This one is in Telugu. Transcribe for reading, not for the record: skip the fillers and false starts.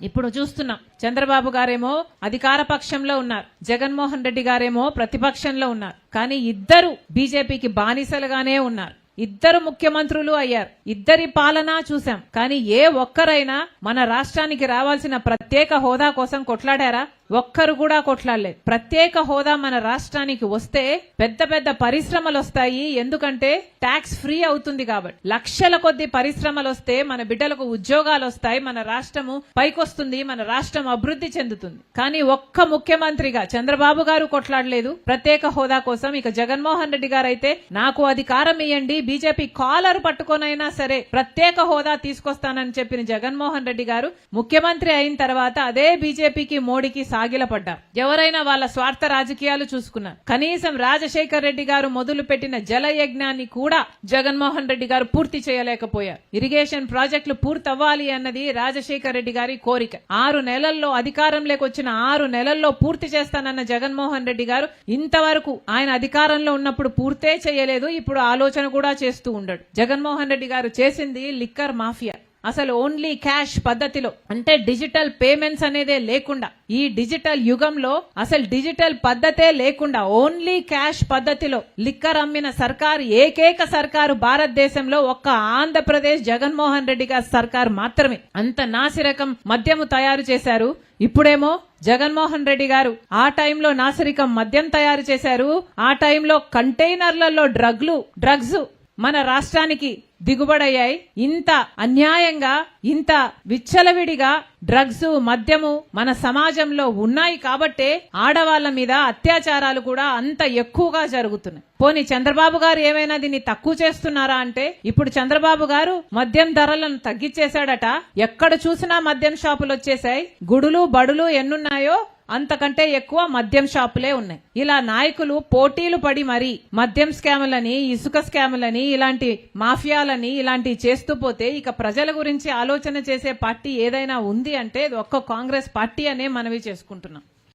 ఇప్పుడు చూస్తున్నాం చంద్రబాబు గారేమో అధికార పక్షంలో ఉన్నారు, జగన్మోహన్ రెడ్డి గారేమో ప్రతిపక్షంలో ఉన్నారు. కానీ ఇద్దరు బీజేపీకి బానిసలుగానే ఉన్నారు. ఇద్దరు ముఖ్యమంత్రులు అయ్యారు, ఇద్దరి పాలన చూశాం. కానీ ఏ ఒక్కరైనా మన రాష్ట్రానికి రావాల్సిన ప్రత్యేక హోదా కోసం కొట్లాడారా? ఒక్కరు కూడా కొట్లాడలేదు. ప్రత్యేక హోదా మన రాష్ట్రానికి వస్తే పెద్ద పెద్ద పరిశ్రమలు వస్తాయి, ఎందుకంటే ట్యాక్స్ ఫ్రీ అవుతుంది కాబట్టి. లక్షల కొద్ది పరిశ్రమలు వస్తే మన బిడ్డలకు ఉద్యోగాలు వస్తాయి, మన రాష్ట్రము పైకొస్తుంది, మన రాష్ట్రం అభివృద్ధి చెందుతుంది. కానీ ఒక్క ముఖ్యమంత్రిగా చంద్రబాబు గారు కొట్లాడలేదు ప్రత్యేక హోదా కోసం. ఇక జగన్మోహన్ రెడ్డి గారు అయితే నాకు అధికారం ఇవ్వండి, బీజేపీ కాలర్ పట్టుకొనైనా సరే ప్రత్యేక హోదా తీసుకొస్తానని చెప్పిన జగన్మోహన్ రెడ్డి గారు ముఖ్యమంత్రి అయిన తర్వాత అదే బీజేపీకి మోడీకి సాగిలపడ్డారు. ఎవరైనా వాళ్ళ స్వార్థ రాజకీయాలు చూసుకున్నారు. కనీసం రాజశేఖర్ రెడ్డి గారు మొదలు పెట్టిన జల యజ్ఞాన్ని కూడా జగన్మోహన్ రెడ్డి గారు పూర్తి చేయలేకపోయారు. ఇరిగేషన్ ప్రాజెక్టులు పూర్తవ్వాలి అన్నది రాజశేఖర్ రెడ్డి గారి కోరిక. 6 నెలల్లో అధికారంలోకి వచ్చిన 6 నెలల్లో పూర్తి చేస్తానన్న జగన్మోహన్ రెడ్డి గారు ఇంతవరకు ఆయన అధికారంలో ఉన్నప్పుడు పూర్తే చేయలేదు, ఇప్పుడు ఆలోచన కూడా చేస్తూ ఉండడు. జగన్మోహన్ రెడ్డి గారు చేసింది లిక్కర్ మాఫియా. అసలు ఓన్లీ క్యాష్ పద్ధతిలో, అంటే డిజిటల్ పేమెంట్స్ అనేదే లేకుండా, ఈ డిజిటల్ యుగంలో అసలు డిజిటల్ పద్ధతే లేకుండా ఓన్లీ క్యాష్ పద్ధతిలో లిక్కర్ అమ్మిన సర్కారు ఏకైక సర్కారు భారతదేశంలో ఒక్క ఆంధ్రప్రదేశ్ జగన్మోహన్ రెడ్డి గారి సర్కారు మాత్రమే. అంత నాసిరకం మద్యము తయారు చేశారు. ఇప్పుడేమో జగన్మోహన్ రెడ్డి గారు ఆ టైంలో నాసిరకం మద్యం తయారు చేశారు. ఆ టైంలో కంటైనర్లలో డ్రగ్స్ మన రాష్ట్రానికి దిగుబడయ్యాయి. ఇంత అన్యాయంగా, ఇంత విచ్చలవిడిగా డ్రగ్స్, మద్యము మన సమాజంలో ఉన్నాయి కాబట్టే ఆడవాళ్ల మీద అత్యాచారాలు కూడా అంత ఎక్కువగా జరుగుతున్నాయి. పోనీ చంద్రబాబు గారు ఏమైనా దీన్ని తక్కువ చేస్తున్నారా అంటే, ఇప్పుడు చంద్రబాబు గారు మద్యం ధరలను తగ్గించేశాడట. ఎక్కడ చూసినా మద్యం షాపులు వచ్చేసాయి. గుడులు బడులు ఎన్నున్నాయో అంతకంటే ఎక్కువ మద్యం షాపులే ఉన్నాయి. ఇలా నాయకులు పోటీలు పడి మరి మద్యం స్కాములని, ఇసుక స్కాములని, ఇలాంటి మాఫియాలని ఇలాంటివి చేస్తూ పోతే ఇక ప్రజల గురించి ఆలోచన చేసే పార్టీ ఏదైనా ఉంది అంటే ఒక్క కాంగ్రెస్ పార్టీ అనే మనవి చేసుకుంటున్నాం.